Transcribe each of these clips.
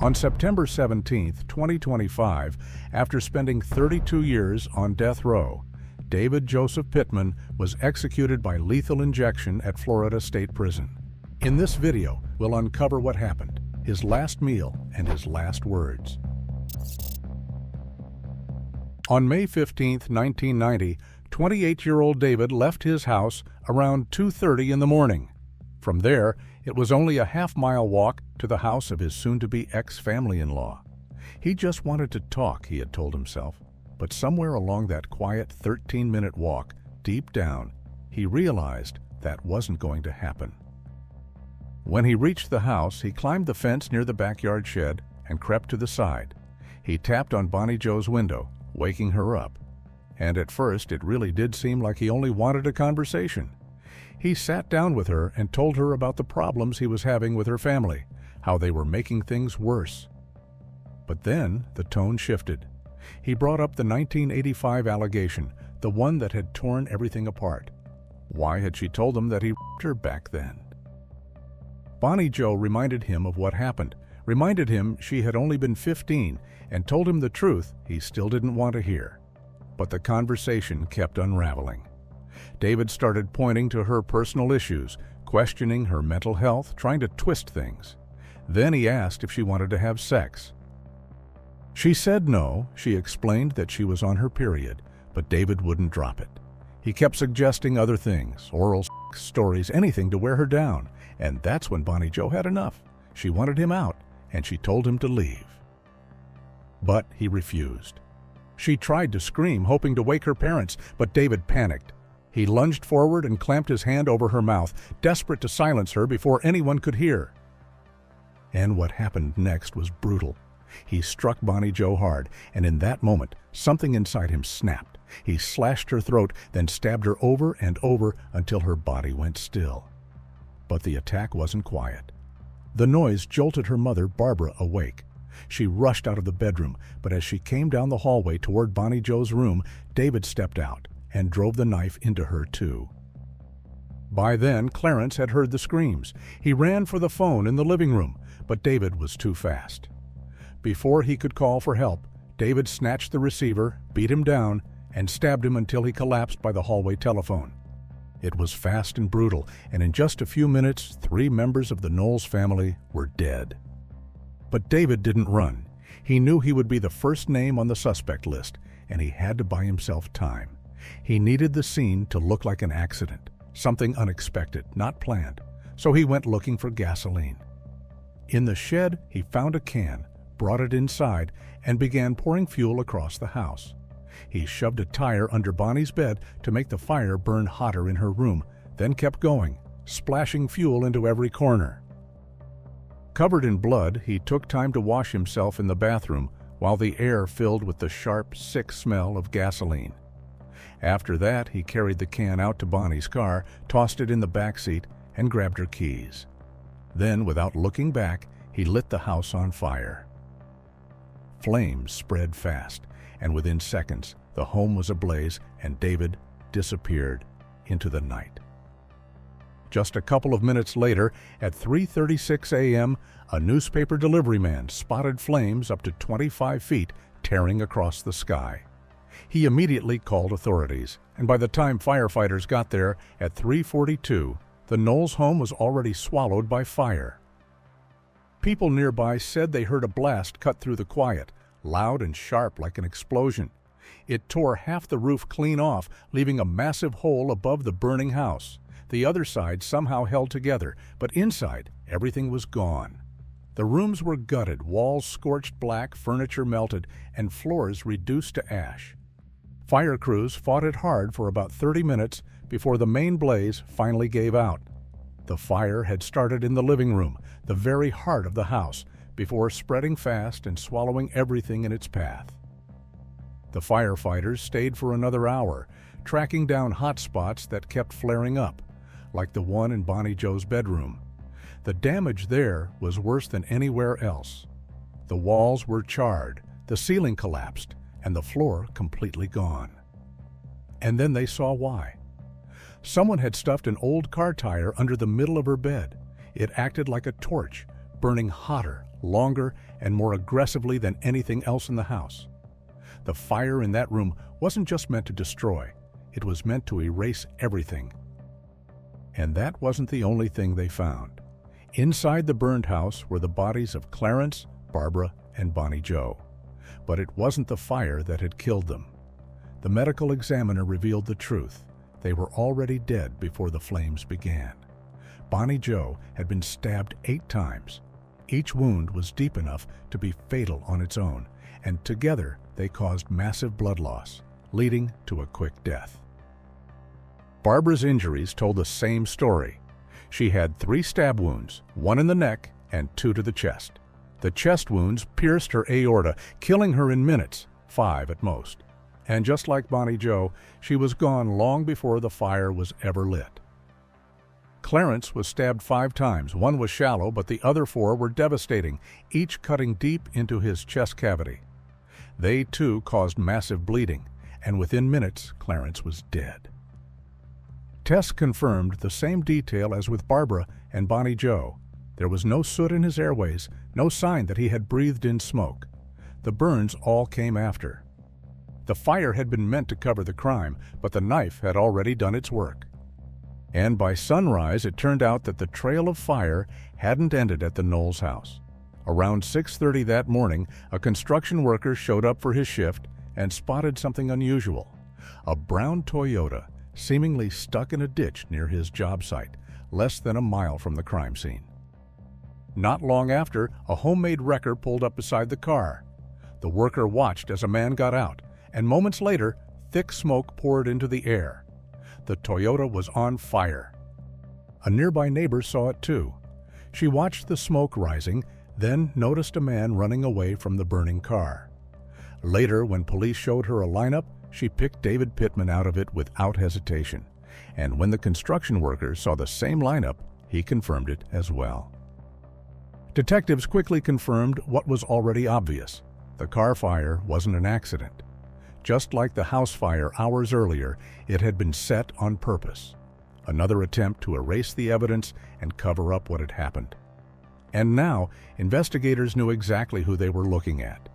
On September 17, 2025, after spending 32 years on death row, David Joseph Pittman was executed by lethal injection at Florida State Prison. In this video, we'll uncover what happened, his last meal, and his last words. On May 15, 1990, 28-year-old David left his house around 2:30 in the morning. From there, it was only a half-mile walk to the house of his soon-to-be ex-family-in-law. He just wanted to talk, he had told himself, but somewhere along that quiet 13-minute walk, deep down, he realized that wasn't going to happen. When he reached the house, he climbed the fence near the backyard shed and crept to the side. He tapped on Bonnie Jo's window, waking her up. And at first, it really did seem like he only wanted a conversation. He sat down with her and told her about the problems he was having with her family, how they were making things worse. But then the tone shifted. He brought up the 1985 allegation, the one that had torn everything apart. Why had she told him that he raped her back then? Bonnie Jo reminded him of what happened, reminded him she had only been 15, and told him the truth he still didn't want to hear. But the conversation kept unraveling. David started pointing to her personal issues, questioning her mental health, trying to twist things. Then he asked if she wanted to have sex. She said no. She explained that she was on her period, but David wouldn't drop it. He kept suggesting other things, oral sex, stories, anything to wear her down, and that's when Bonnie Jo had enough. She wanted him out, and she told him to leave. But he refused. She tried to scream, hoping to wake her parents, but David panicked. He lunged forward and clamped his hand over her mouth, desperate to silence her before anyone could hear. And what happened next was brutal. He struck Bonnie Jo hard, and in that moment, something inside him snapped. He slashed her throat, then stabbed her over and over until her body went still. But the attack wasn't quiet. The noise jolted her mother, Barbara, awake. She rushed out of the bedroom, but as she came down the hallway toward Bonnie Jo's room, David stepped out and drove the knife into her too. By then, Clarence had heard the screams. He ran for the phone in the living room, but David was too fast. Before he could call for help, David snatched the receiver, beat him down, and stabbed him until he collapsed by the hallway telephone. It was fast and brutal, and in just a few minutes, 3 members of the Knowles family were dead. But David didn't run. He knew he would be the first name on the suspect list, and he had to buy himself time. He needed the scene to look like an accident, something unexpected, not planned, so he went looking for gasoline. In the shed, he found a can, brought it inside, and began pouring fuel across the house. He shoved a tire under Bonnie's bed to make the fire burn hotter in her room, then kept going, splashing fuel into every corner. Covered in blood, he took time to wash himself in the bathroom while the air filled with the sharp, sick smell of gasoline. After that, he carried the can out to Bonnie's car, tossed it in the back seat, and grabbed her keys. Then, without looking back, he lit the house on fire. Flames spread fast, and within seconds, the home was ablaze and David disappeared into the night. Just a couple of minutes later, at 3:36 a.m., a newspaper delivery man spotted flames up to 25 feet tearing across the sky. He immediately called authorities, and by the time firefighters got there at 3:42, the Knowles home was already swallowed by fire. People nearby said they heard a blast cut through the quiet, loud and sharp like an explosion. It tore half the roof clean off, leaving a massive hole above the burning house. The other side somehow held together, but inside, everything was gone. The rooms were gutted, walls scorched black, furniture melted, and floors reduced to ash. Fire crews fought it hard for about 30 minutes before the main blaze finally gave out. The fire had started in the living room, the very heart of the house, before spreading fast and swallowing everything in its path. The firefighters stayed for another hour, tracking down hot spots that kept flaring up, like the one in Bonnie Jo's bedroom. The damage there was worse than anywhere else. The walls were charred, the ceiling collapsed, and the floor completely gone. And then they saw why. Someone had stuffed an old car tire under the middle of her bed. It acted like a torch, burning hotter, longer, and more aggressively than anything else in the house. The fire in that room wasn't just meant to destroy, it was meant to erase everything. And that wasn't the only thing they found. Inside the burned house were the bodies of Clarence, Barbara, and Bonnie Jo. But it wasn't the fire that had killed them. The medical examiner revealed the truth. They were already dead before the flames began. Bonnie Jo had been stabbed 8 times. Each wound was deep enough to be fatal on its own, and together they caused massive blood loss, leading to a quick death. Barbara's injuries told the same story. She had 3 stab wounds, 1 in the neck and 2 to the chest. The chest wounds pierced her aorta, killing her in minutes, 5 at most. And just like Bonnie Jo, she was gone long before the fire was ever lit. Clarence was stabbed 5 times. 1 was shallow, but the other 4 were devastating, each cutting deep into his chest cavity. They too caused massive bleeding, and within minutes, Clarence was dead. Tests confirmed the same detail as with Barbara and Bonnie Jo. There was no soot in his airways, no sign that he had breathed in smoke. The burns all came after. The fire had been meant to cover the crime, but the knife had already done its work. And by sunrise, it turned out that the trail of fire hadn't ended at the Knowles house. Around 6:30 that morning, a construction worker showed up for his shift and spotted something unusual. A brown Toyota, seemingly stuck in a ditch near his job site, less than a mile from the crime scene. Not long after, a homemade wrecker pulled up beside the car. The worker watched as a man got out, and moments later, thick smoke poured into the air. The Toyota was on fire. A nearby neighbor saw it too. She watched the smoke rising, then noticed a man running away from the burning car. Later, when police showed her a lineup, she picked David Pittman out of it without hesitation. And when the construction workers saw the same lineup, he confirmed it as well. Detectives quickly confirmed what was already obvious. The car fire wasn't an accident. Just like the house fire hours earlier, it had been set on purpose. Another attempt to erase the evidence and cover up what had happened. And now, investigators knew exactly who they were looking at.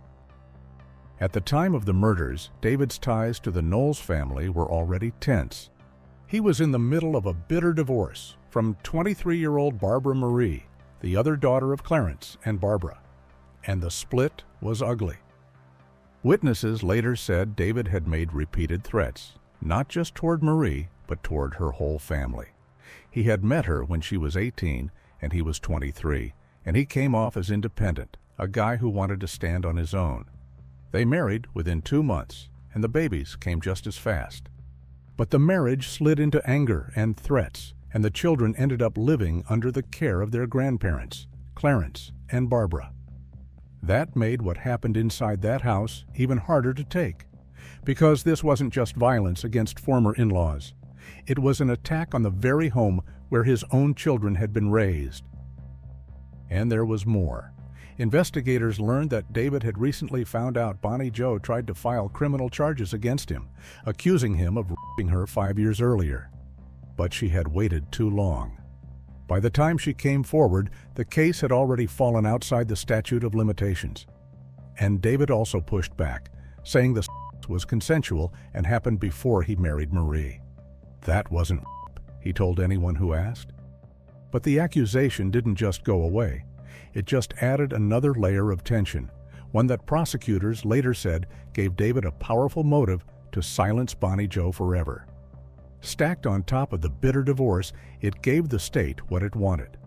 At the time of the murders, David's ties to the Knowles family were already tense. He was in the middle of a bitter divorce from 23-year-old Barbara Marie, the other daughter of Clarence and Barbara. And the split was ugly. Witnesses later said David had made repeated threats, not just toward Marie, but toward her whole family. He had met her when she was 18 and he was 23, and he came off as independent, a guy who wanted to stand on his own. They married within 2 months, and the babies came just as fast. But the marriage slid into anger and threats, and the children ended up living under the care of their grandparents, Clarence and Barbara. That made what happened inside that house even harder to take, because this wasn't just violence against former in-laws. It was an attack on the very home where his own children had been raised. And there was more. Investigators learned that David had recently found out Bonnie Jo tried to file criminal charges against him, accusing him of raping her 5 years earlier. But she had waited too long. By the time she came forward, the case had already fallen outside the statute of limitations. And David also pushed back, saying the was consensual and happened before he married Marie. That wasn't he told anyone who asked. But the accusation didn't just go away. It just added another layer of tension, one that prosecutors later said gave David a powerful motive to silence Bonnie Jo forever. Stacked on top of the bitter divorce, it gave the state what it wanted,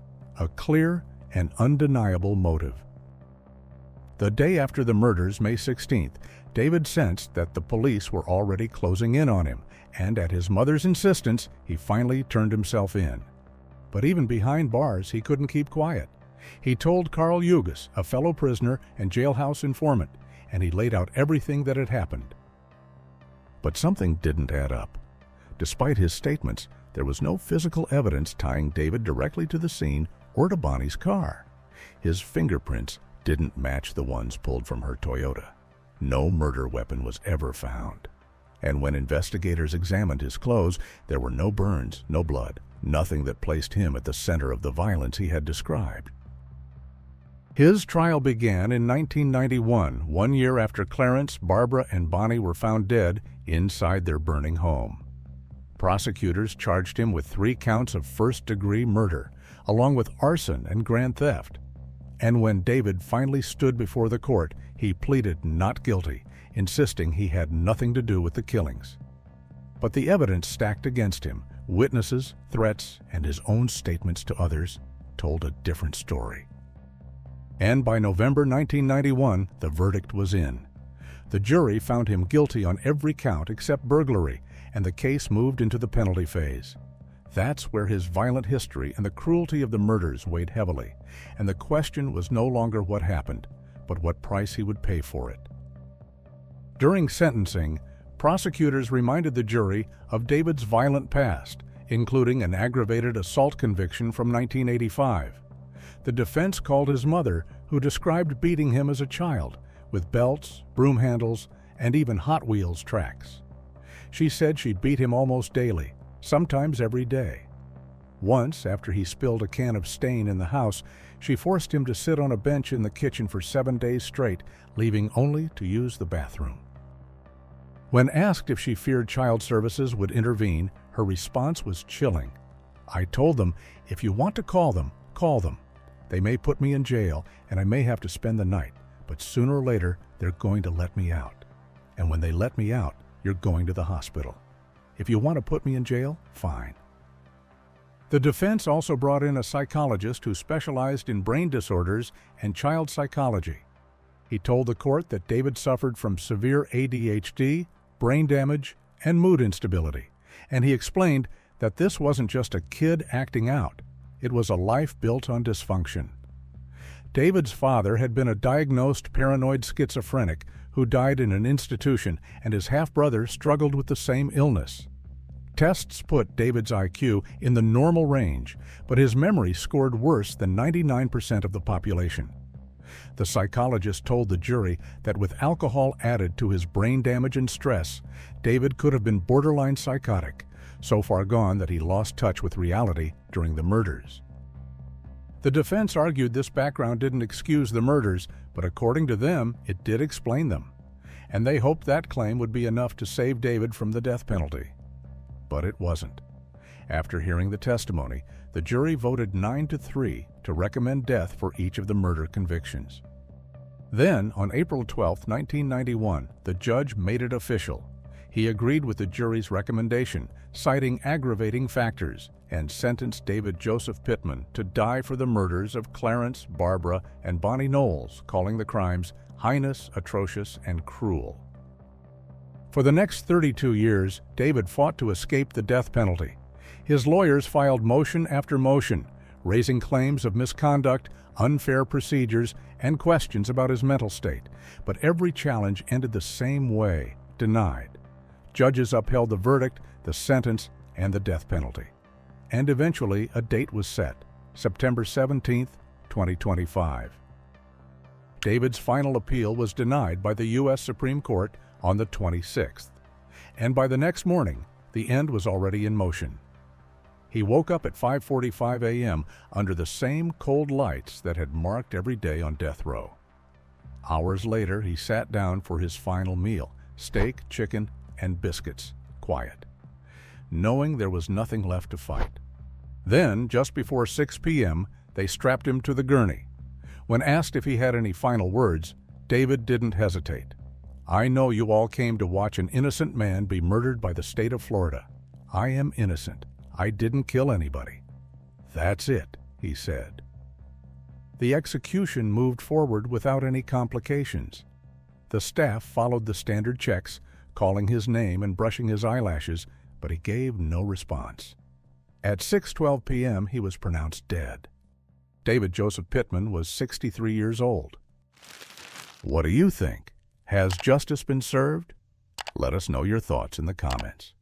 a clear and undeniable motive. The day after the murders, May 16th, David sensed that the police were already closing in on him, and at his mother's insistence, he finally turned himself in. But even behind bars, he couldn't keep quiet. He told Carl Hugas, a fellow prisoner and jailhouse informant, and he laid out everything that had happened. But something didn't add up. Despite his statements, there was no physical evidence tying David directly to the scene or to Bonnie's car. His fingerprints didn't match the ones pulled from her Toyota. No murder weapon was ever found. And when investigators examined his clothes, there were no burns, no blood, nothing that placed him at the center of the violence he had described. His trial began in 1991, 1 year after Clarence, Barbara, and Bonnie were found dead inside their burning home. Prosecutors charged him with 3 counts of first-degree murder, along with arson and grand theft. And when David finally stood before the court, he pleaded not guilty, insisting he had nothing to do with the killings. But the evidence stacked against him, witnesses, threats, and his own statements to others, told a different story. And by November 1991, the verdict was in. The jury found him guilty on every count except burglary, and the case moved into the penalty phase. That's where his violent history and the cruelty of the murders weighed heavily, and the question was no longer what happened, but what price he would pay for it. During sentencing, prosecutors reminded the jury of David's violent past, including an aggravated assault conviction from 1985. The defense called his mother, who described beating him as a child, with belts, broom handles, and even Hot Wheels tracks. She said she beat him almost daily, sometimes every day. Once, after he spilled a can of stain in the house, she forced him to sit on a bench in the kitchen for 7 days straight, leaving only to use the bathroom. When asked if she feared child services would intervene, her response was chilling. "I told them, if you want to call them, call them. They may put me in jail, and I may have to spend the night, but sooner or later, they're going to let me out. And when they let me out, you're going to the hospital. If you want to put me in jail, fine." The defense also brought in a psychologist who specialized in brain disorders and child psychology. He told the court that David suffered from severe ADHD, brain damage, and mood instability, and he explained that this wasn't just a kid acting out. It was a life built on dysfunction. David's father had been a diagnosed paranoid schizophrenic who died in an institution, and his half-brother struggled with the same illness. Tests put David's IQ in the normal range, but his memory scored worse than 99% of the population. The psychologist told the jury that with alcohol added to his brain damage and stress, David could have been borderline psychotic, so far gone that he lost touch with reality during the murders. The defense argued this background didn't excuse the murders, but according to them, it did explain them, and they hoped that claim would be enough to save David from the death penalty. But it wasn't. After hearing the testimony, the jury voted 9-3 to recommend death for each of the murder convictions. Then, on April 12, 1991, the judge made it official. He agreed with the jury's recommendation, citing aggravating factors, and sentenced David Joseph Pittman to die for the murders of Clarence, Barbara, and Bonnie Knowles, calling the crimes heinous, atrocious, and cruel. For the next 32 years, David fought to escape the death penalty. His lawyers filed motion after motion, raising claims of misconduct, unfair procedures, and questions about his mental state, but every challenge ended the same way: denied. Judges upheld the verdict, the sentence, and the death penalty. And eventually, a date was set, September 17, 2025. David's final appeal was denied by the U.S. Supreme Court on the 26th, and by the next morning, the end was already in motion. He woke up at 5:45 a.m. under the same cold lights that had marked every day on death row. Hours later, he sat down for his final meal: steak, chicken, and biscuits, quiet, knowing there was nothing left to fight. Then, just before 6 p.m., they strapped him to the gurney. When asked if he had any final words, David didn't hesitate. "I know you all came to watch an innocent man be murdered by the state of Florida. I am innocent. I didn't kill anybody. That's it," he said. The execution moved forward without any complications. The staff followed the standard checks, calling his name and brushing his eyelashes, but he gave no response. At 6:12 p.m., he was pronounced dead. David Joseph Pittman was 63 years old. What do you think? Has justice been served? Let us know your thoughts in the comments.